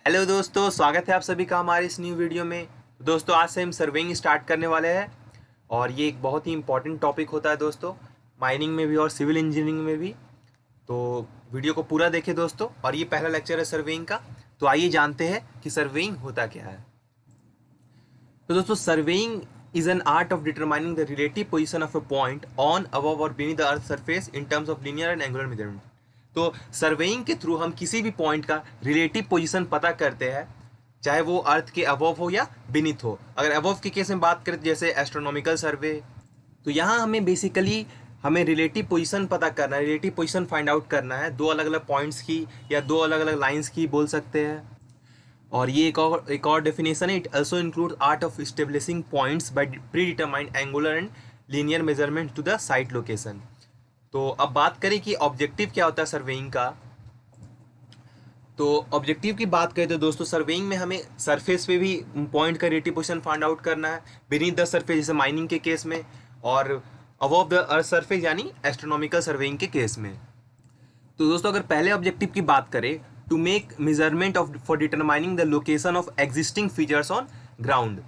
Hello दोस्तों, स्वागत है आप सभी का हमारे इस न्यू वीडियो में। दोस्तों आज से हम सर्वेइंग स्टार्ट करने वाले हैं और ये एक बहुत ही इंपॉर्टेंट टॉपिक होता है दोस्तों, माइनिंग में भी और सिविल इंजीनियरिंग में भी। तो वीडियो को पूरा देखें दोस्तों। और ये पहला लेक्चर है सर्वेइंग का। तो आइए जानते हैं कि सर्वेइंग होता क्या है। तो दोस्तों surveying is an art of determining the relative position of a point on, above or beneath the earth surface in terms of linear and angular measurement. तो सर्वेइंग के थ्रू हम किसी भी पॉइंट का रिलेटिव पोजीशन पता करते हैं, चाहे वो अर्थ के अबव हो या बीनीथ हो। अगर अबव के केस में बात करें जैसे एस्ट्रोनॉमिकल सर्वे, तो यहाँ हमें बेसिकली हमें रिलेटिव पोजीशन पता करना है, रिलेटिव पोजीशन फाइंड आउट करना है दो अलग अलग पॉइंट्स की या दो अलग अलग लाइंस की बोल सकते हैं। और ये एक और डेफिनेशन है, it also include art of establishing points by predetermined angular and linear measurement to the site location. तो अब बात करें कि ऑब्जेक्टिव क्या होता है सर्वेइंग का। तो ऑब्जेक्टिव की बात करें तो दोस्तों सर्वेइंग में हमें सरफेस पे भी पॉइंट का रिलेटिव पोजीशन फाइंड आउट करना है, बीनीथ द सरफेस जैसे माइनिंग के केस में, और अबव द अर्थ सरफेस यानी एस्ट्रोनॉमिकल सर्वेइंग के केस में। तो दोस्तों अगर पहले ऑब्जेक्टिव की बात करें, to make measurement of for determining the location of existing features on ground.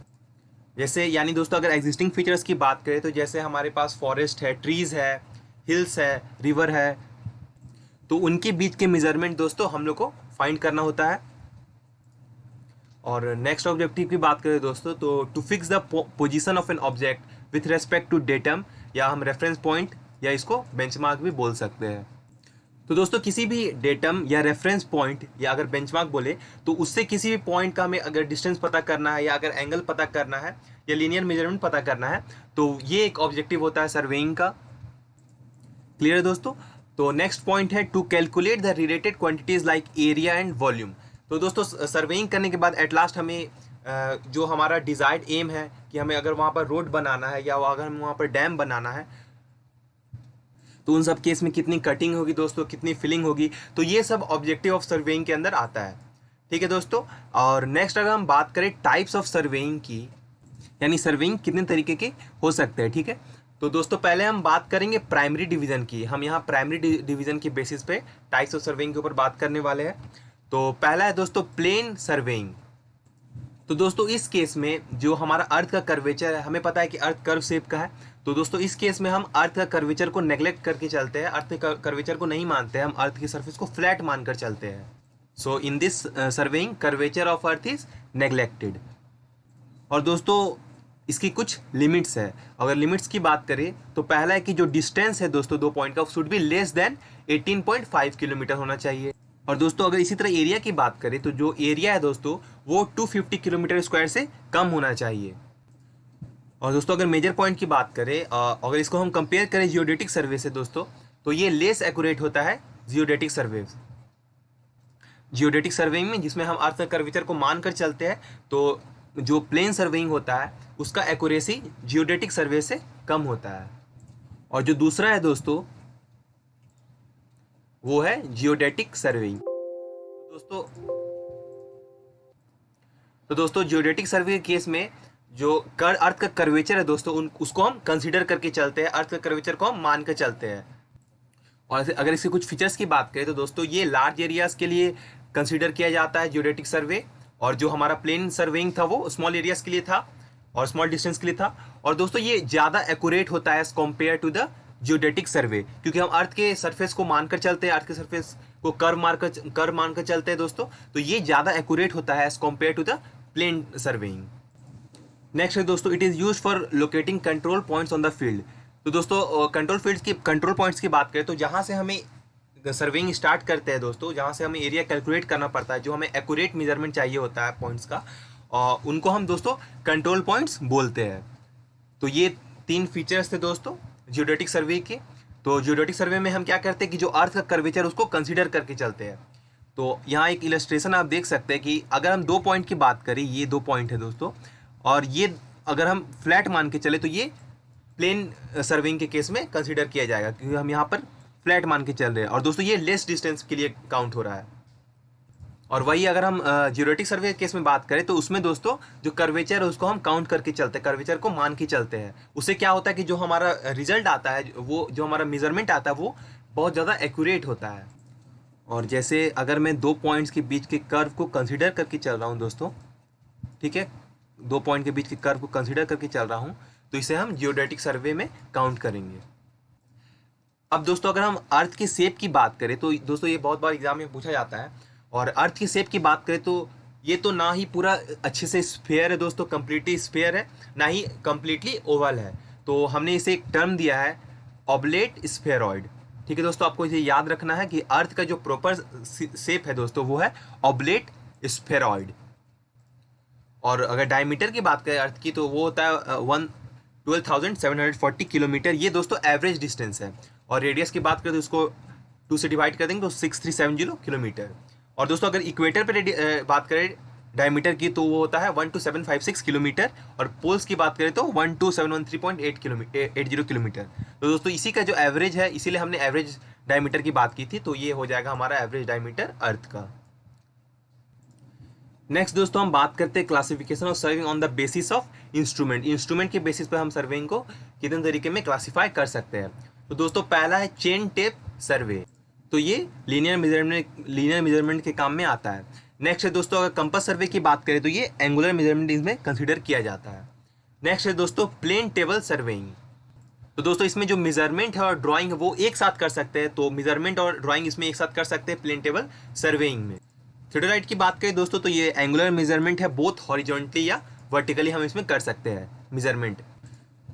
जैसे यानी दोस्तों अगर एग्जिस्टिंग फीचर्स की बात करें तो जैसे हमारे पास फॉरेस्ट है, ट्रीज है, हिल्स है, रिवर है, तो उनके बीच के मेजरमेंट दोस्तों हम लोग को फाइंड करना होता है। और नेक्स्ट ऑब्जेक्टिव की बात करें दोस्तों, तो to fix the position of an object with respect to datum, या हम रेफरेंस पॉइंट या इसको बेंचमार्क भी बोल सकते हैं। तो दोस्तों किसी भी डेटम या रेफरेंस पॉइंट या अगर बेंचमार्क बोले तो उससे किसी भी पॉइंट का हमें अगर डिस्टेंस पता करना है या अगर एंगल पता करना है या लीनियर मेजरमेंट पता करना है, तो ये एक ऑब्जेक्टिव होता है सर्वेइंग का। क्लियर है दोस्तों। तो नेक्स्ट पॉइंट है to calculate the related quantities like area and volume. तो दोस्तों सर्वेइंग करने के बाद एट लास्ट हमें जो हमारा डिजायर्ड एम है कि हमें अगर वहाँ पर रोड बनाना है या अगर हमें वहाँ पर डैम बनाना है, तो उन सब केस में कितनी कटिंग होगी दोस्तों, कितनी फिलिंग होगी, तो ये सब ऑब्जेक्टिव ऑफ सर्वेइंग के अंदर आता है। ठीक है दोस्तों। और नेक्स्ट अगर हम बात करें टाइप्स ऑफ सर्वेइंग की, यानी सर्वेइंग कितने तरीके के हो सकते हैं, ठीक है। तो दोस्तों पहले हम बात करेंगे प्राइमरी डिवीजन की। हम यहाँ प्राइमरी डिवीजन के बेसिस पे टाइप्स ऑफ सर्वेइंग के ऊपर बात करने वाले हैं। तो पहला है दोस्तों प्लेन सर्वेइंग। तो दोस्तों इस केस में जो हमारा अर्थ का कर्वेचर है, हमें पता है कि अर्थ कर्व शेप का है, तो दोस्तों इस केस में हम अर्थ का कर्वेचर को नेग्लेक्ट करके चलते हैं, अर्थ के कर्वेचर को नहीं मानते हैं, हम अर्थ की सरफेस को फ्लैट मानकर चलते हैं। So in this surveying curvature of earth is neglected. और दोस्तों इसकी कुछ लिमिट्स है। अगर लिमिट्स की बात करें तो पहला है कि जो डिस्टेंस है दोस्तों दो पॉइंट का, should be less than 18.5 kilometre होना चाहिए। और दोस्तों अगर इसी तरह एरिया की बात करें तो जो एरिया है दोस्तों वो 250 किलोमीटर स्क्वायर से कम होना चाहिए। और दोस्तों अगर मेजर पॉइंट की बात करें, अगर इसको हम कंपेयर करें जियोडेटिक सर्वे से दोस्तों, तो ये लेस एक्यूरेट होता है जियोडेटिक सर्वे। जियोडेटिक सर्वेइंग में जिसमें हम अर्थ का कर्वेचर को मानकर चलते हैं, तो जो प्लेन सर्वेइंग होता है उसका एक्यूरेसी जियोडेटिक सर्वे से कम होता है। और जो दूसरा है दोस्तों वो है जियोडेटिक सर्वेइंग। तो दोस्तों जियोडेटिक सर्वे के केस में जो अर्थ का कर्वेचर है दोस्तों उसको हम कंसीडर करके चलते हैं, अर्थ का कर्वेचर को हम मान कर चलते हैं। और अगर इसके कुछ फीचर्स की बात करें तो दोस्तों ये लार्ज एरियाज के लिए कंसीडर किया जाता है जियोडेटिक सर्वे, और जो हमारा प्लेन सर्वेइंग था वो स्मॉल एरियाज के लिए था और स्मॉल डिस्टेंस के लिए था। और दोस्तों ये ज़्यादा एक्यूरेट होता है as compare to the geodetic survey, क्योंकि हम अर्थ के सरफेस को मानकर चलते हैं, अर्थ के सरफेस को कर्व मानकर चलते हैं दोस्तों, तो ये ज़्यादा एक्यूरेट होता है as compare to the plane surveying. Next है दोस्तों it is use for locating control points on the field. तो दोस्तों कंट्रोल पॉइंट्स की बात करें तो जहाँ से हमें सर्वेइंग स्टार्ट करते हैं दोस्तों, जहाँ से हमें एरिया कैलकुलेट करना पड़ता है, जो हमें एक्यूरेट मेजरमेंट चाहिए होता है पॉइंट्स का, और उनको हम दोस्तों कंट्रोल पॉइंट्स बोलते हैं। तो ये 3 फीचर्स थे दोस्तों जियोडेटिक सर्वे के। तो जियोडेटिक सर्वे में हम क्या करते हैं कि जो अर्थ का कर्वेचर उसको कंसीडर करके चलते हैं। तो यहाँ एक इलस्ट्रेशन आप देख सकते हैं कि अगर हम 2 पॉइंट की बात करें, ये 2 पॉइंट है दोस्तों, और ये अगर हम फ्लैट मान के चले तो ये प्लेन सर्वेइंग के केस में कंसीडर किया जाएगा, क्योंकि हम यहाँ पर फ्लैट मान के चल रहे हैं। और दोस्तों ये लेस डिस्टेंस के लिए काउंट हो रहा है। और वही अगर हम जियोडेटिक सर्वे केस में बात करें तो उसमें दोस्तों जो कर्वेचर है उसको हम काउंट करके चलते हैं, कर्वेचर को मान के चलते हैं। उससे क्या होता है कि जो हमारा रिजल्ट आता है, वो जो हमारा मेजरमेंट आता है वो बहुत ज़्यादा एक्यूरेट होता है। और जैसे अगर मैं 2 पॉइंट्स के बीच के कर्व को कंसिडर करके चल रहा हूँ दोस्तों, ठीक है, 2 पॉइंट के बीच के कर्व को कंसिडर करके चल रहा हूँ, तो इसे हम जियोडेटिक सर्वे में काउंट करेंगे। अब दोस्तों अगर हम अर्थ की शेप की बात करें तो दोस्तों ये बहुत बार एग्जाम में पूछा जाता है, और अर्थ की शेप की बात करें तो ये तो ना ही पूरा अच्छे से स्फेयर है दोस्तों, कम्प्लीटली स्फेयर है, ना ही कम्प्लीटली ओवल है। तो हमने इसे एक टर्म दिया है ऑब्लेट स्फेरॉइड। ठीक है दोस्तों, आपको इसे याद रखना है कि अर्थ का जो प्रॉपर शेप है दोस्तों वो है ऑब्लेट स्फेरॉइड। और अगर डायमीटर की बात करें अर्थ की तो वो होता है 12,740 किलोमीटर, ये दोस्तों एवरेज डिस्टेंस है। और रेडियस की बात करें तो उसको 2 से डिवाइड कर देंगे तो 6370 किलोमीटर। और दोस्तों अगर इक्वेटर पर बात करें डायमीटर की तो वो होता है 12756 किलोमीटर, और पोल्स की बात करें तो 12713.80 किलोमीटर। तो दोस्तों इसी का जो एवरेज है, इसीलिए हमने एवरेज डायमीटर की बात की थी, तो ये हो जाएगा हमारा एवरेज डायमीटर अर्थ का। नेक्स्ट दोस्तों हम बात करते हैं classification of serving on the basis of instrument. Instrument के बेसिस पर हम सर्वेइंग को कितने तरीके में क्लासीफाई कर सकते हैं। तो दोस्तों पहला है चेन टेप सर्वे, तो ये लीनियर मेजरमेंट के काम में आता है। नेक्स्ट है दोस्तों अगर कंपास सर्वे की बात करें तो ये एंगुलर मेजरमेंट इसमें कंसीडर किया जाता है। नेक्स्ट है दोस्तों प्लेन टेबल सर्वेइंग, तो दोस्तों इसमें जो मेजरमेंट है और ड्राइंग है वो एक साथ कर सकते हैं, तो मेजरमेंट और ड्राइंग इसमें एक साथ कर सकते हैं प्लेन टेबल सर्वेइंग में। थियोडोलाइट की बात करें दोस्तों तो ये एंगुलर मेजरमेंट है, बोथ हॉरिजॉन्टली या वर्टिकली हम इसमें कर सकते हैं मेजरमेंट।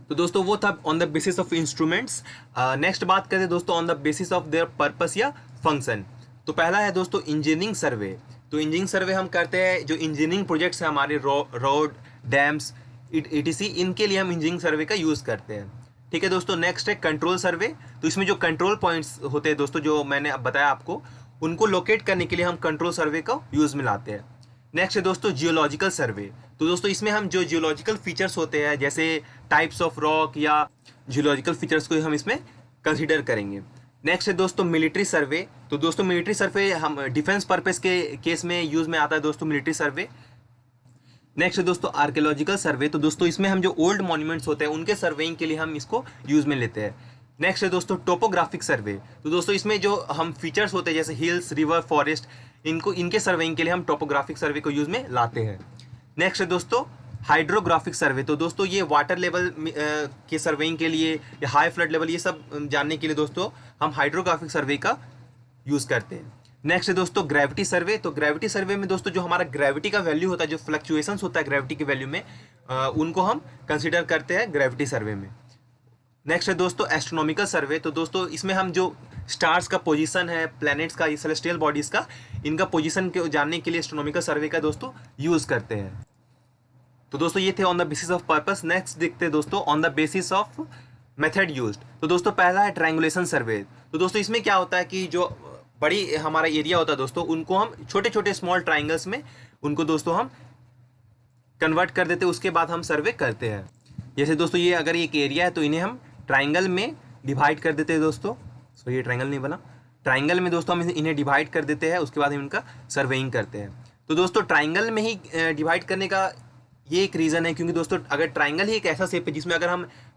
तो दोस्तों वो था on the basis of instruments. Next बात करें दोस्तों on the basis of their purpose या फंक्शन। तो पहला है दोस्तों इंजीनियरिंग सर्वे। तो इंजीनियरिंग सर्वे हम करते हैं जो इंजीनियरिंग प्रोजेक्ट्स हैं हमारे रोड, डैम्स, ETC, इनके लिए हम इंजीनियरिंग सर्वे का यूज़ करते हैं। ठीक है दोस्तों, नेक्स्ट है कंट्रोल सर्वे। तो इसमें जो कंट्रोल पॉइंट्स होते हैं दोस्तों, जो मैंने अब बताया आपको, उनको लोकेट करने के लिए हम कंट्रोल सर्वे का यूज़ में लाते हैं। नेक्स्ट है दोस्तों जियोलॉजिकल सर्वे। तो दोस्तों इसमें हम जो जियोलॉजिकल फीचर्स होते हैं जैसे टाइप्स ऑफ रॉक या जियोलॉजिकल फीचर्स को हम इसमें कंसीडर करेंगे। नेक्स्ट है दोस्तों मिलिट्री सर्वे। तो दोस्तों मिलिट्री सर्वे हम डिफेंस पर्पस के केस में यूज़ में आता है दोस्तों मिलिट्री सर्वे। नेक्स्ट है दोस्तों आर्कियोलॉजिकल सर्वे। तो दोस्तों इसमें हम जो ओल्ड मॉन्यूमेंट्स होते हैं उनके सर्वेइंग के लिए हम इसको यूज़ में लेते हैं। नेक्स्ट है दोस्तों टोपोग्राफिक सर्वे। तो दोस्तों इसमें जो हम फीचर्स होते हैं जैसे हिल्स, रिवर, फॉरेस्ट, इनके सर्वेइंग के लिए हम टोपोग्राफिक सर्वे को यूज़ में लाते हैं। नेक्स्ट है दोस्तों हाइड्रोग्राफिक सर्वे। तो दोस्तों ये वाटर लेवल के सर्वेइंग के लिए या हाई फ्लड लेवल ये सब जानने के लिए दोस्तों हम हाइड्रोग्राफिक सर्वे का यूज़ करते हैं। नेक्स्ट है दोस्तों ग्रेविटी सर्वे। तो ग्रेविटी सर्वे में दोस्तों जो हमारा ग्रेविटी का वैल्यू होता है, जो फ्लक्चुएशंस होता है ग्रेविटी के वैल्यू में, उनको हम कंसिडर करते हैं ग्रेविटी सर्वे में। नेक्स्ट है दोस्तों एस्ट्रोनॉमिकल सर्वे। तो दोस्तों इसमें हम जो स्टार्स का पोजीशन है, प्लैनेट्स का, सेलेस्टियल बॉडीज़ का, इनका पोजीशन को जानने के लिए एस्ट्रोनॉमिकल सर्वे का दोस्तों यूज़ करते हैं। तो दोस्तों ये थे on the basis of purpose. Next देखते हैं दोस्तों on the basis of method used. तो दोस्तों पहला है ट्रायंगुलेशन सर्वे। तो दोस्तों इसमें क्या होता है कि जो बड़ी हमारा एरिया होता है दोस्तों, उनको हम छोटे छोटे स्मॉल ट्राइंगल्स में उनको दोस्तों हम कन्वर्ट कर देते हैं, उसके बाद हम सर्वे करते हैं। जैसे दोस्तों ये अगर एक एरिया है तो इन्हें हम ट्राइंगल में डिवाइड कर देते हैं दोस्तों। सो ये ट्राइंगल नहीं बना, ट्राइंगल में दोस्तों हम इन्हें डिवाइड कर देते हैं, उसके बाद हम इनका सर्वेइंग करते हैं। तो दोस्तों ट्राइंगल में ही डिवाइड करने का ये एक रीज़न है क्योंकि दोस्तों अगर ट्राइंगल ही एक ऐसा शेप है जिसमें अगर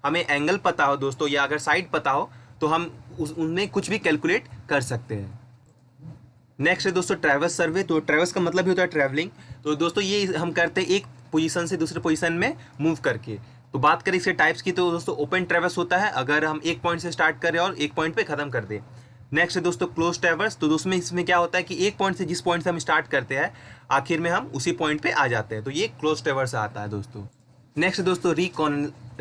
हमें एंगल पता हो दोस्तों या अगर साइड पता हो तो हम उनमें कुछ भी कैलकुलेट कर सकते हैं। नेक्स्ट है दोस्तों ट्रैवर्स सर्वे। तो ट्रैवर्स का मतलब ही होता है ट्रैवलिंग। तो दोस्तों ये हम करते हैं एक पोजीशन से दूसरे पोजीशन में मूव करके। तो बात करें इसके टाइप्स की तो दोस्तों ओपन ट्रैवर्स होता है, अगर हम एक पॉइंट से स्टार्ट करें और एक पॉइंट पे खत्म कर दें। नेक्स्ट है दोस्तों क्लोज ट्रैवर्स। तो दोस्तों इसमें क्या होता है कि एक पॉइंट से जिस पॉइंट से हम स्टार्ट करते हैं आखिर में हम उसी पॉइंट पे आ जाते हैं, तो ये क्लोज ट्रैवर्स आता है दोस्तों। नेक्स्ट दोस्तों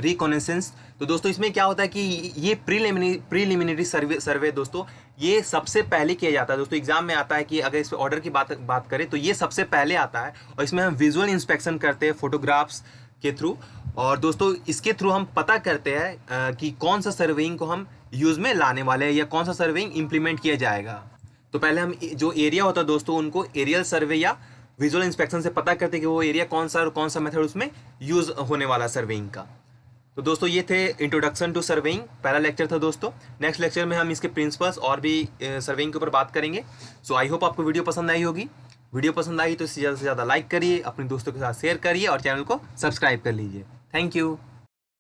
रिकॉनेसेंस। तो दोस्तों इसमें क्या होता है कि ये प्रीलिमिनरी सर्वे दोस्तों ये सबसे पहले किया जाता है दोस्तों। एग्जाम में आता है कि अगर इस ऑर्डर की बात करें तो ये सबसे पहले आता है और इसमें हम विजुअल इंस्पेक्शन करते हैं फोटोग्राफ्स के थ्रू, और दोस्तों इसके थ्रू हम पता करते हैं कि कौन सा सर्वेइंग को हम यूज़ में लाने वाले हैं या कौन सा सर्वेइंग इम्प्लीमेंट किया जाएगा। तो पहले हम जो एरिया होता है दोस्तों उनको एरियल सर्वे या विजुअल इंस्पेक्शन से पता करते हैं कि वो एरिया कौन सा और कौन सा मेथड उसमें यूज़ होने वाला सर्वेइंग का। तो दोस्तों ये थे इंट्रोडक्शन टू सर्वेइंग, पहला लेक्चर था दोस्तों। नेक्स्ट लेक्चर में हम इसके प्रिंसिपल्स और भी सर्वेइंग के ऊपर बात करेंगे। सो आई होप आपको वीडियो पसंद आई होगी। वीडियो पसंद आई तो इसे ज़्यादा से ज़्यादा लाइक करिए, अपने दोस्तों के साथ शेयर करिए और चैनल को सब्सक्राइब कर लीजिए। Thank you.